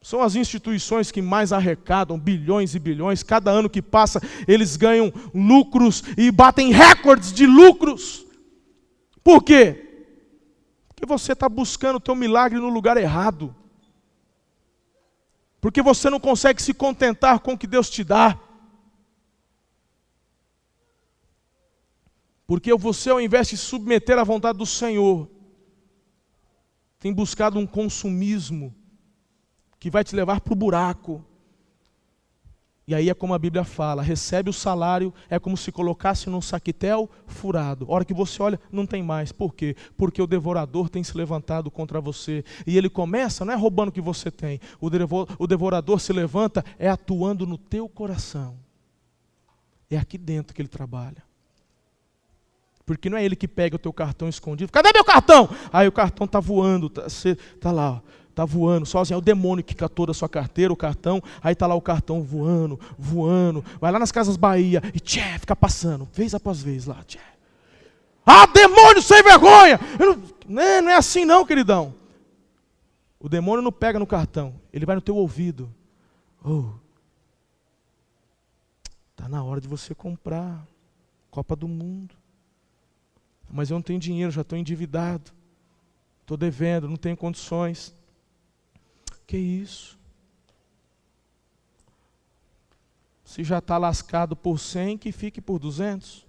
[SPEAKER 1] São as instituições que mais arrecadam bilhões e bilhões. Cada ano que passa, eles ganham lucros e batem recordes de lucros. Por quê? Porque você está buscando o teu milagre no lugar errado. Porque você não consegue se contentar com o que Deus te dá. Porque você, ao invés de se submeter à vontade do Senhor, tem buscado um consumismo que vai te levar para o buraco. E aí é como a Bíblia fala: recebe o salário, é como se colocasse num saquitel furado. A hora que você olha, não tem mais. Por quê? Porque o devorador tem se levantado contra você. E ele começa, não é roubando o que você tem. O devorador se levanta, é atuando no teu coração. É aqui dentro que ele trabalha. Porque não é ele que pega o teu cartão escondido. Cadê meu cartão? Aí o cartão está voando, tá lá, ó. Está voando, sozinho, é o demônio que catou da sua carteira o cartão, aí está lá o cartão voando, vai lá nas Casas Bahia e fica passando, vez após vez lá, demônio sem vergonha! Não é assim não, queridão. O demônio não pega no cartão, ele vai no teu ouvido. Está na hora de você comprar Copa do Mundo. Mas eu não tenho dinheiro, já estou endividado, estou devendo, não tenho condições. Que isso? Se já está lascado por 100, que fique por 200.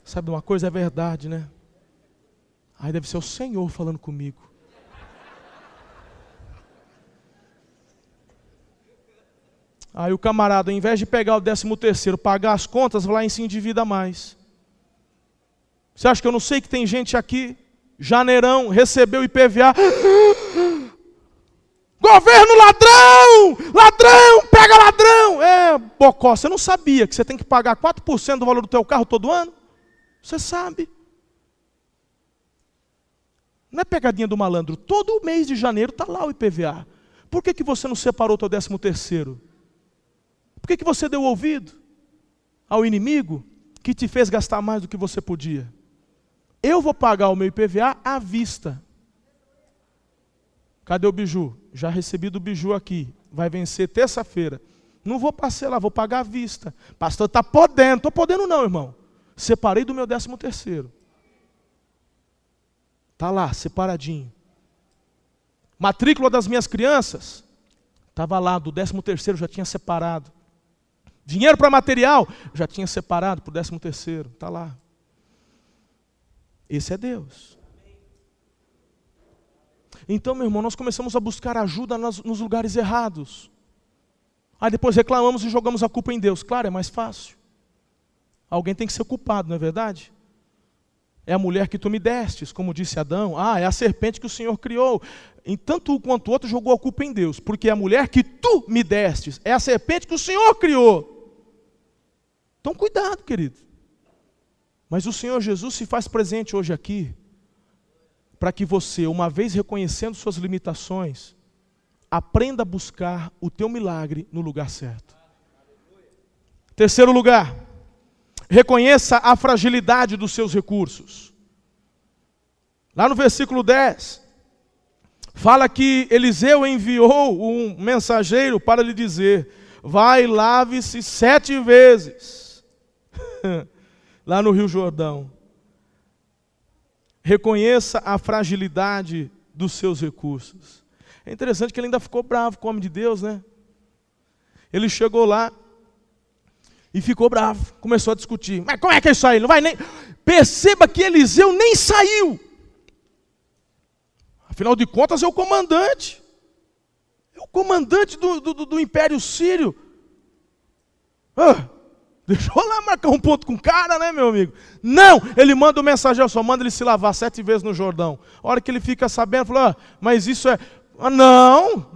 [SPEAKER 1] Sabe uma coisa? É verdade, né? Aí deve ser o Senhor falando comigo. Aí o camarada, ao invés de pegar o 13º, pagar as contas, vai lá e se endivida mais. Você acha que eu não sei que tem gente aqui, janeirão, recebeu IPVA... Governo ladrão! Ladrão! Pega ladrão! Bocó, você não sabia que você tem que pagar 4% do valor do teu carro todo ano? Você sabe. Não é pegadinha do malandro. Todo mês de janeiro está lá o IPVA. Por que você não separou o teu 13º? Por que você deu ouvido ao inimigo que te fez gastar mais do que você podia? Eu vou pagar o meu IPVA à vista. Cadê o biju? Já recebi do biju aqui. Vai vencer terça-feira. Não vou parcelar, vou pagar à vista. Pastor, está podendo. Estou podendo não, irmão. Separei do meu 13º. Está lá, separadinho. Matrícula das minhas crianças, estava lá, do 13º já tinha separado. Dinheiro para material, já tinha separado para o 13º, está lá. Esse é Deus. Então, meu irmão, nós começamos a buscar ajuda nos lugares errados. Aí depois reclamamos e jogamos a culpa em Deus. Claro, é mais fácil. Alguém tem que ser culpado, não é verdade? É a mulher que tu me destes, como disse Adão. Ah, é a serpente que o Senhor criou. E tanto um quanto o outro jogou a culpa em Deus. Porque é a mulher que tu me destes, é a serpente que o Senhor criou. Então cuidado, querido. Mas o Senhor Jesus se faz presente hoje aqui, para que você, uma vez reconhecendo suas limitações, aprenda a buscar o teu milagre no lugar certo. Terceiro lugar, reconheça a fragilidade dos seus recursos. Lá no versículo 10, fala que Eliseu enviou um mensageiro para lhe dizer: vai e lave-se 7 vezes. Lá no Rio Jordão. Reconheça a fragilidade dos seus recursos. É interessante que ele ainda ficou bravo com o homem de Deus, né? Ele chegou lá e ficou bravo, começou a discutir. Mas como é que é isso aí? Não vai nem... Perceba que Eliseu nem saiu. Afinal de contas é o comandante. É o comandante do Império Sírio. Deixa eu lá marcar um ponto com o cara, né, meu amigo? Não, ele manda o mensageiro, só manda ele se lavar 7 vezes no Jordão. A hora que ele fica sabendo, falou: mas isso é... não.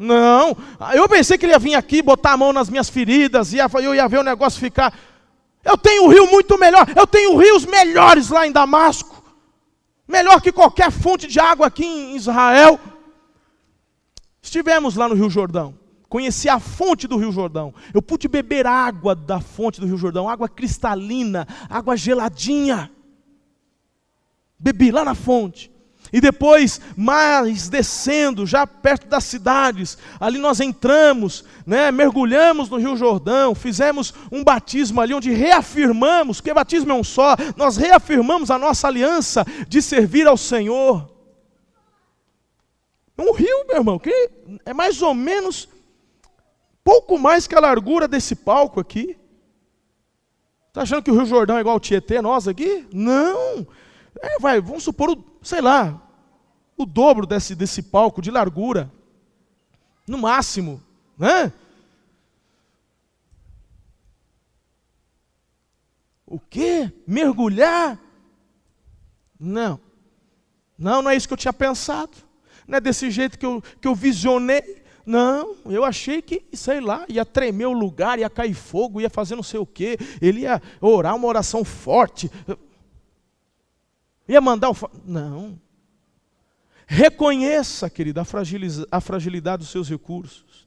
[SPEAKER 1] Eu pensei que ele ia vir aqui, botar a mão nas minhas feridas, eu ia ver o negócio ficar... Eu tenho um rio muito melhor, eu tenho rios melhores lá em Damasco. Melhor que qualquer fonte de água aqui em Israel. Estivemos lá no Rio Jordão. Conheci a fonte do Rio Jordão. Eu pude beber água da fonte do Rio Jordão, água cristalina, água geladinha. Bebi lá na fonte. E depois, mais descendo, já perto das cidades, ali nós entramos, né, mergulhamos no Rio Jordão, fizemos um batismo ali onde reafirmamos, porque batismo é um só, nós reafirmamos a nossa aliança de servir ao Senhor. Um rio, meu irmão, que é mais ou menos... pouco mais que a largura desse palco aqui. Está achando que o Rio Jordão é igual ao Tietê, nós aqui? Não. Vamos supor, o dobro desse palco de largura. No máximo. Né? O quê? Mergulhar? Não. Não é isso que eu tinha pensado. Não é desse jeito que eu visionei. Não, eu achei que, sei lá, ia tremer o lugar, ia cair fogo, ia fazer não sei o quê, ele ia orar uma oração forte, ia mandar Não. Reconheça, querida, a fragilidade dos seus recursos.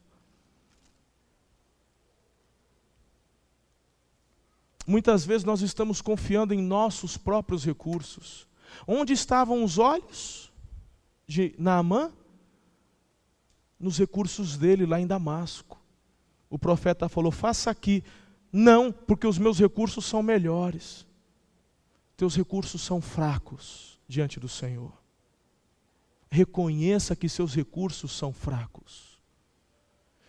[SPEAKER 1] Muitas vezes nós estamos confiando em nossos próprios recursos. Onde estavam os olhos de Naamã? Nos recursos dele lá em Damasco. O profeta falou: faça aqui. Não, porque os meus recursos são melhores. Teus recursos são fracos diante do Senhor. Reconheça que seus recursos são fracos.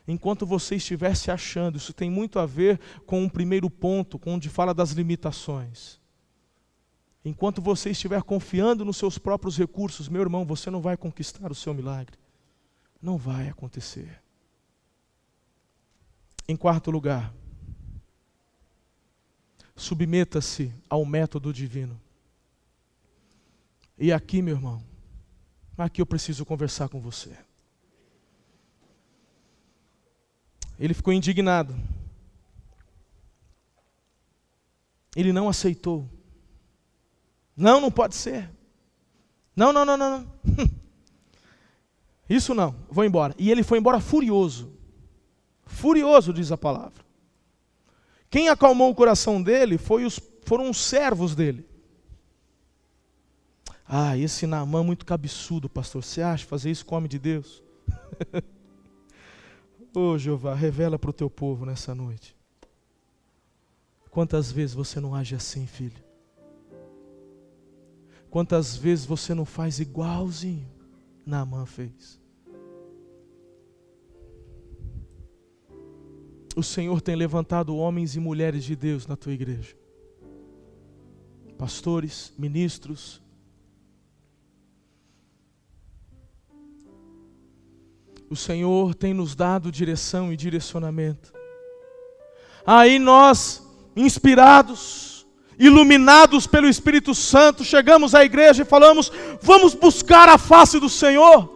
[SPEAKER 1] Enquanto você estiver se achando, isso tem muito a ver com um primeiro ponto, onde fala das limitações. Enquanto você estiver confiando nos seus próprios recursos, meu irmão, você não vai conquistar o seu milagre. Não vai acontecer. Em quarto lugar, submeta-se ao método divino. E aqui, meu irmão, aqui eu preciso conversar com você. Ele ficou indignado. Ele não aceitou. Não pode ser. Não. Isso não, vou embora. E ele foi embora furioso. Furioso, diz a palavra. Quem acalmou o coração dele foram os servos dele. Esse Naamã muito cabeçudo, pastor. Você acha fazer isso com o homem de Deus? Jeová, revela para o teu povo nessa noite. Quantas vezes você não age assim, filho? Quantas vezes você não faz igualzinho Naamã fez? O Senhor tem levantado homens e mulheres de Deus na tua igreja. Pastores, ministros. O Senhor tem nos dado direção e direcionamento. Aí nós, inspirados, iluminados pelo Espírito Santo, chegamos à igreja e falamos: vamos buscar a face do Senhor.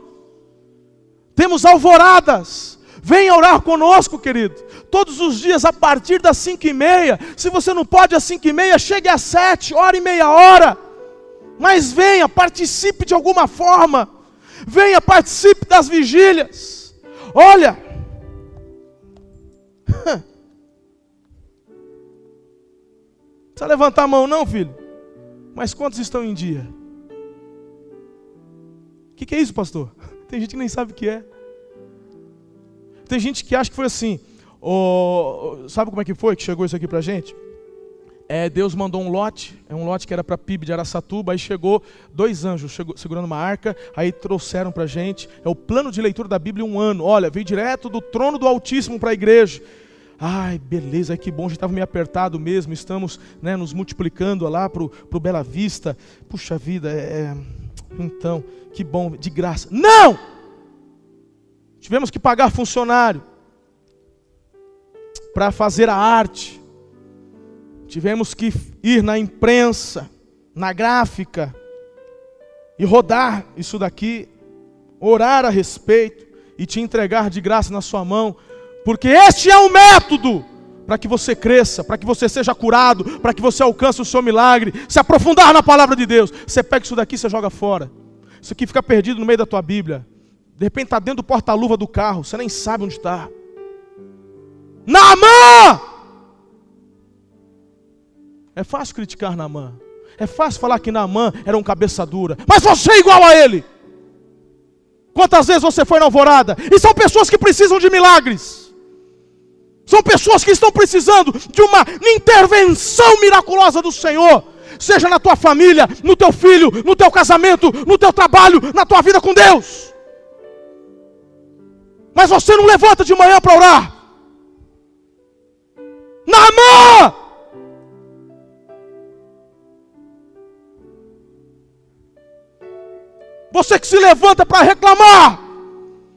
[SPEAKER 1] Temos alvoradas. Venha orar conosco, querido. Todos os dias a partir das 5h30. Se você não pode às 5h30, chegue às 7, ore meia hora. Mas venha, participe de alguma forma. Venha, participe das vigílias. Olha. Não precisa levantar a mão não, filho. Mas quantos estão em dia? O que é isso, pastor? Tem gente que nem sabe o que é. Tem gente que acha que foi assim. Sabe como é que foi que chegou isso aqui pra gente? Deus mandou um lote que era para PIB de Araçatuba, aí chegou 2 anjos segurando uma arca, aí trouxeram pra gente, é o plano de leitura da Bíblia 1 ano, olha, veio direto do trono do Altíssimo para a igreja. Ai, beleza, que bom, já estava meio apertado mesmo, estamos, né, nos multiplicando lá pro Bela Vista, puxa vida, então, que bom, de graça. Não! Tivemos que pagar funcionário para fazer a arte. Tivemos que ir na imprensa, na gráfica, e rodar isso daqui, orar a respeito e te entregar de graça na sua mão, porque este é o método para que você cresça, para que você seja curado, para que você alcance o seu milagre, se aprofundar na palavra de Deus. Você pega isso daqui e você joga fora. Isso aqui fica perdido no meio da tua Bíblia. De repente está dentro do porta-luva do carro, você nem sabe onde está. Naamã! É fácil criticar Naamã. É fácil falar que Naamã era um cabeça dura. Mas você é igual a ele. Quantas vezes você foi na alvorada? E são pessoas que precisam de milagres. São pessoas que estão precisando de uma intervenção miraculosa do Senhor. Seja na tua família, no teu filho, no teu casamento, no teu trabalho, na tua vida com Deus. Mas você não levanta de manhã para orar. Naamã! Você que se levanta para reclamar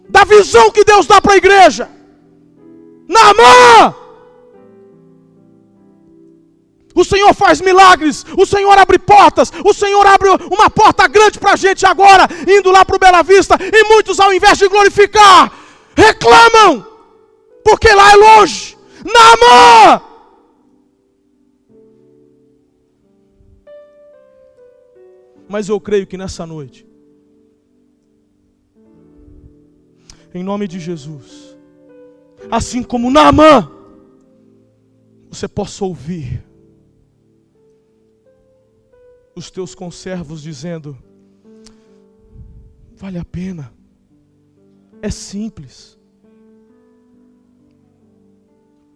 [SPEAKER 1] da visão que Deus dá para a igreja. Naamã! O Senhor faz milagres, o Senhor abre portas, o Senhor abre uma porta grande para a gente agora, indo lá para o Bela Vista, e muitos, ao invés de glorificar, reclamam, porque lá é longe. Naamã! Mas eu creio que nessa noite, em nome de Jesus, assim como Naamã, você possa ouvir os teus conservos dizendo: vale a pena, é simples,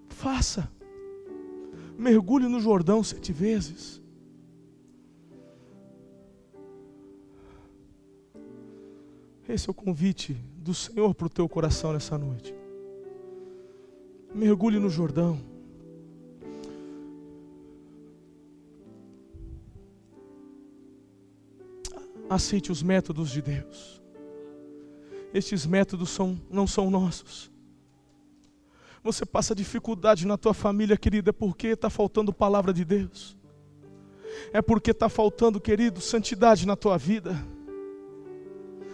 [SPEAKER 1] faça, mergulhe no Jordão 7 vezes. Esse é o convite do Senhor para o teu coração nessa noite. Mergulhe no Jordão. Aceite os métodos de Deus. Estes métodos não são nossos. Você passa dificuldade na tua família, querida, é porque está faltando palavra de Deus. É porque está faltando, querido, santidade na tua vida.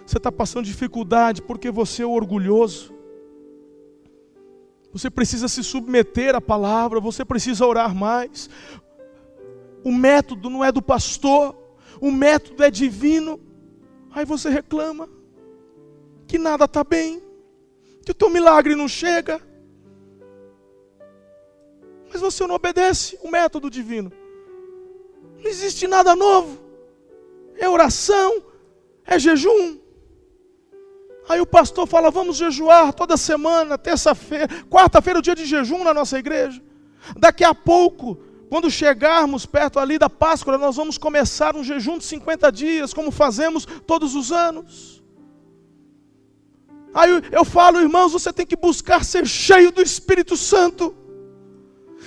[SPEAKER 1] Você está passando dificuldade porque você é orgulhoso. Você precisa se submeter à palavra, você precisa orar mais. O método não é do pastor, o método é divino. Aí você reclama que nada está bem, que o teu milagre não chega. Mas você não obedece o método divino. Não existe nada novo. É oração, é jejum. Aí o pastor fala: vamos jejuar toda semana, terça-feira, quarta-feira é o dia de jejum na nossa igreja. Daqui a pouco, Quando chegarmos perto ali da Páscoa, nós vamos começar um jejum de 50 dias, como fazemos todos os anos. Aí eu falo, irmãos, você tem que buscar ser cheio do Espírito Santo.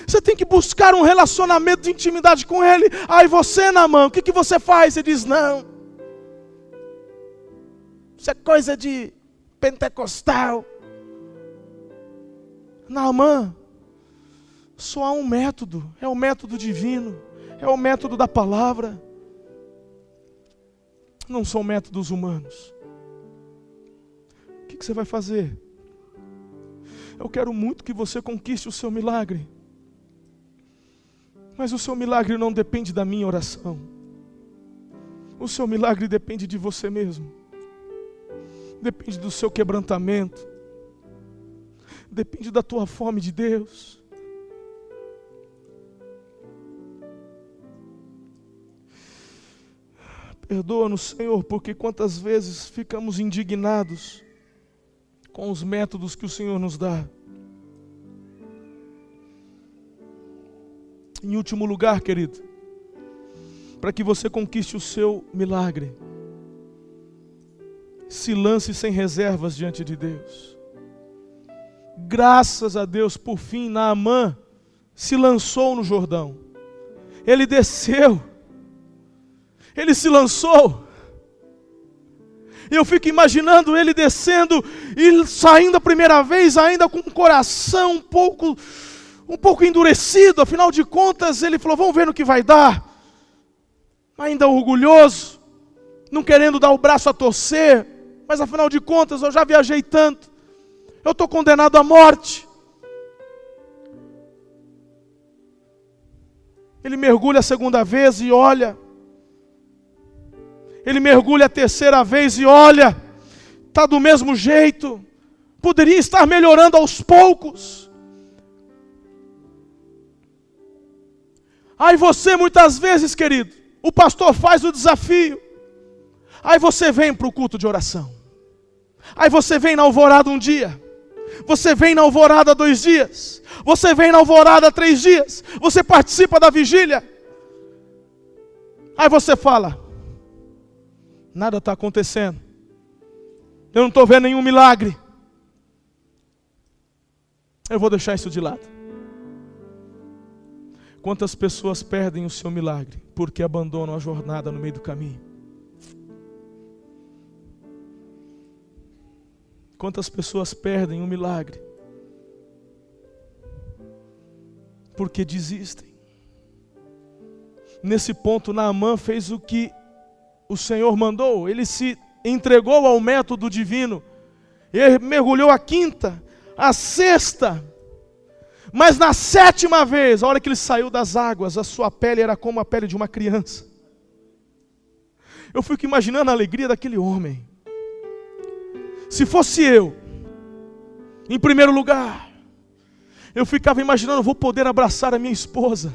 [SPEAKER 1] Você tem que buscar um relacionamento de intimidade com Ele. Aí você, Naamã, o que você faz? Você diz, não. Isso é coisa de pentecostal. Naamã, só há um método. É o método divino. É o método da palavra. Não são métodos humanos. O que você vai fazer? Eu quero muito que você conquiste o seu milagre. Mas o seu milagre não depende da minha oração. O seu milagre depende de você mesmo. Depende do seu quebrantamento. Depende da tua fome de Deus. Perdoa-nos, Senhor, porque quantas vezes ficamos indignados com os métodos que o Senhor nos dá. Em último lugar, querido, para que você conquiste o seu milagre, se lance sem reservas diante de Deus. Graças a Deus, por fim, Naamã se lançou no Jordão. Ele desceu. Ele se lançou. E eu fico imaginando ele descendo e saindo a primeira vez, ainda com o coração um pouco endurecido. Afinal de contas, ele falou, vamos ver no que vai dar. Ainda orgulhoso, não querendo dar o braço a torcer. Mas afinal de contas, eu já viajei tanto. Eu estou condenado à morte. Ele mergulha a segunda vez e olha. Ele mergulha a terceira vez e olha. Está do mesmo jeito. Poderia estar melhorando aos poucos. Aí você muitas vezes, querido, o pastor faz o desafio. Aí você vem para o culto de oração. Aí você vem na alvorada um dia. Você vem na alvorada 2 dias. Você vem na alvorada 3 dias. Você participa da vigília. Aí você fala, nada está acontecendo. Eu não estou vendo nenhum milagre. Eu vou deixar isso de lado. Quantas pessoas perdem o seu milagre porque abandonam a jornada no meio do caminho? Quantas pessoas perdem o milagre porque desistem? Nesse ponto, Naamã fez o que o Senhor mandou. Ele se entregou ao método divino. Ele mergulhou a 5ª, a 6ª. Mas na 7ª vez, a hora que ele saiu das águas, a sua pele era como a pele de uma criança. Eu fico imaginando a alegria daquele homem. Se fosse eu, em primeiro lugar, eu ficava imaginando, eu vou poder abraçar a minha esposa.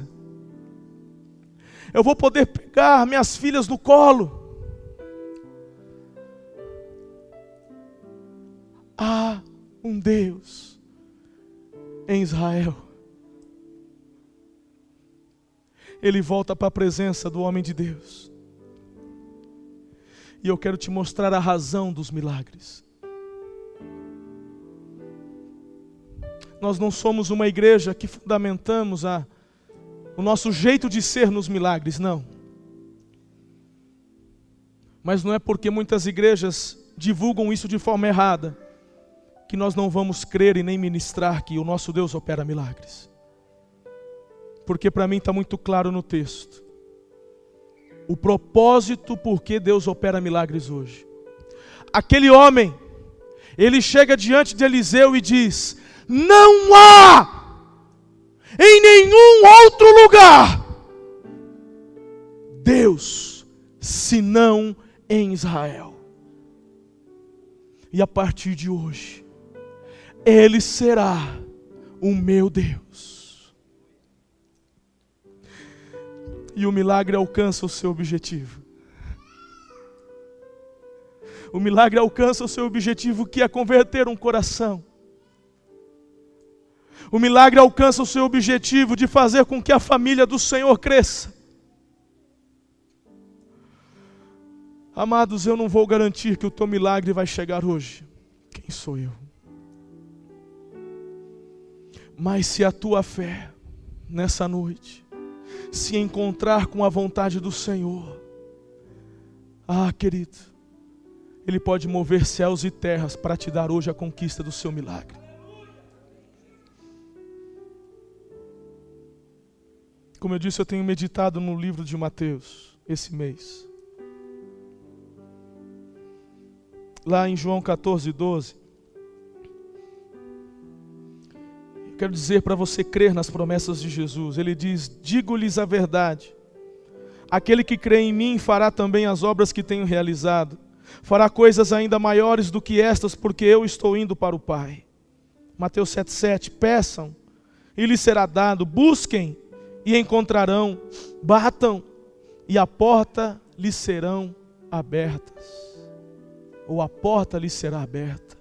[SPEAKER 1] Eu vou poder pegar minhas filhas no colo. Há um Deus em Israel. Ele volta para a presença do homem de Deus. E eu quero te mostrar a razão dos milagres. Nós não somos uma igreja que fundamentamos o nosso jeito de ser nos milagres, não. Mas não é porque muitas igrejas divulgam isso de forma errada que nós não vamos crer e nem ministrar que o nosso Deus opera milagres. Porque para mim está muito claro no texto o propósito por que Deus opera milagres hoje. Aquele homem, ele chega diante de Eliseu e diz: não há em nenhum outro lugar Deus senão em Israel. E a partir de hoje Ele será o meu Deus. E o milagre alcança o seu objetivo. O milagre alcança o seu objetivo, que é converter um coração. O milagre alcança o seu objetivo de fazer com que a família do Senhor cresça. Amados, eu não vou garantir que o teu milagre vai chegar hoje. Quem sou eu? Mas se a tua fé, nessa noite, se encontrar com a vontade do Senhor, querido, Ele pode mover céus e terras para te dar hoje a conquista do seu milagre. Como eu disse, eu tenho meditado no livro de Mateus esse mês. Lá em João 14:12, eu quero dizer para você crer nas promessas de Jesus. Ele diz: digo-lhes a verdade, aquele que crê em mim fará também as obras que tenho realizado, fará coisas ainda maiores do que estas, porque eu estou indo para o Pai. Mateus 7:7, peçam e lhes será dado, busquem e encontrarão, batam e a porta lhes serão abertas. Ou a porta lhe será aberta.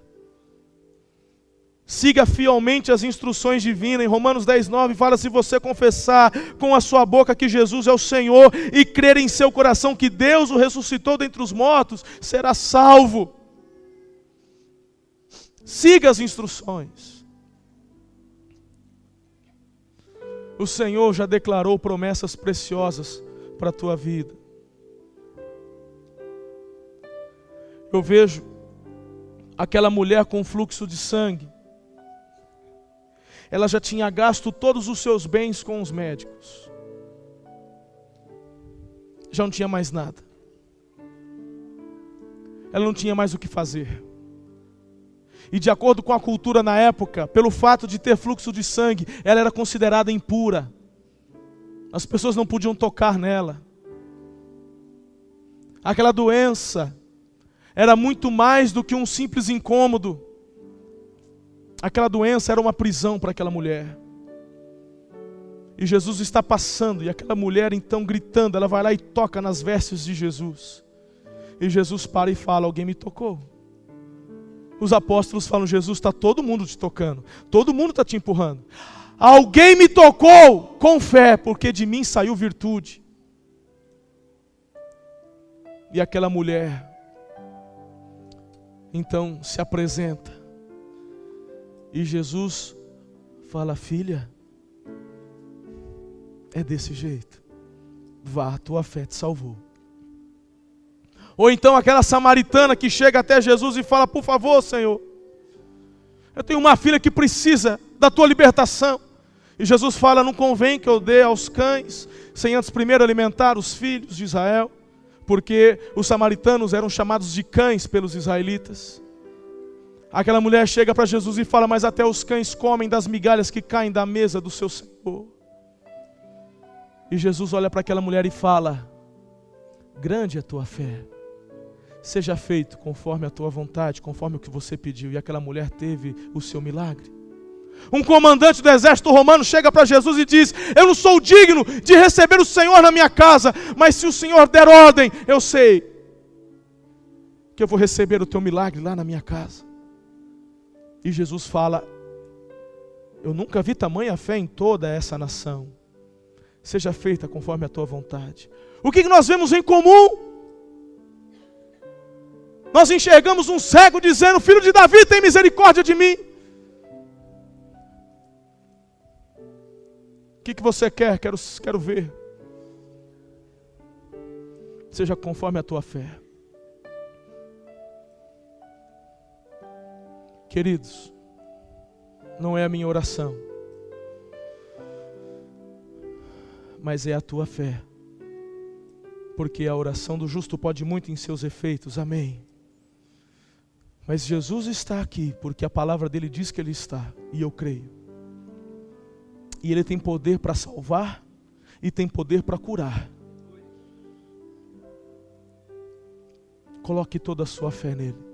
[SPEAKER 1] Siga fielmente as instruções divinas. Em Romanos 10:9 fala: se você confessar com a sua boca que Jesus é o Senhor e crer em seu coração que Deus o ressuscitou dentre os mortos, será salvo. Siga as instruções. O Senhor já declarou promessas preciosas para a tua vida. Eu vejo aquela mulher com fluxo de sangue. Ela já tinha gasto todos os seus bens com os médicos. Já não tinha mais nada. Ela não tinha mais o que fazer. E de acordo com a cultura na época, pelo fato de ter fluxo de sangue, ela era considerada impura. As pessoas não podiam tocar nela. Aquela doença era muito mais do que um simples incômodo. Aquela doença era uma prisão para aquela mulher. E Jesus está passando, e aquela mulher então gritando, ela vai lá e toca nas vestes de Jesus. E Jesus para e fala: alguém me tocou. Os apóstolos falam: Jesus, está todo mundo te tocando, todo mundo está te empurrando. Alguém me tocou com fé, porque de mim saiu virtude. E aquela mulher então se apresenta. E Jesus fala: filha, é desse jeito. Vá, a tua fé te salvou. Ou então aquela samaritana que chega até Jesus e fala: por favor, Senhor, eu tenho uma filha que precisa da tua libertação. E Jesus fala: não convém que eu dê aos cães, sem antes primeiro alimentar os filhos de Israel. Porque os samaritanos eram chamados de cães pelos israelitas. Aquela mulher chega para Jesus e fala: mas até os cães comem das migalhas que caem da mesa do seu Senhor. E Jesus olha para aquela mulher e fala: grande é a tua fé, seja feito conforme a tua vontade, conforme o que você pediu. E aquela mulher teve o seu milagre. Um comandante do exército romano chega para Jesus e diz: eu não sou digno de receber o Senhor na minha casa, mas se o Senhor der ordem, eu sei que eu vou receber o teu milagre lá na minha casa. E Jesus fala: eu nunca vi tamanha fé em toda essa nação. Seja feita conforme a tua vontade. O que nós vemos em comum? Nós enxergamos um cego dizendo: filho de Davi, tem misericórdia de mim. O que você quer? Quero ver. Seja conforme a tua fé. Queridos, não é a minha oração, mas é a tua fé. Porque a oração do justo pode muito em seus efeitos, amém. Mas Jesus está aqui, porque a palavra dele diz que ele está, e eu creio. E ele tem poder para salvar e tem poder para curar. Coloque toda a sua fé nele.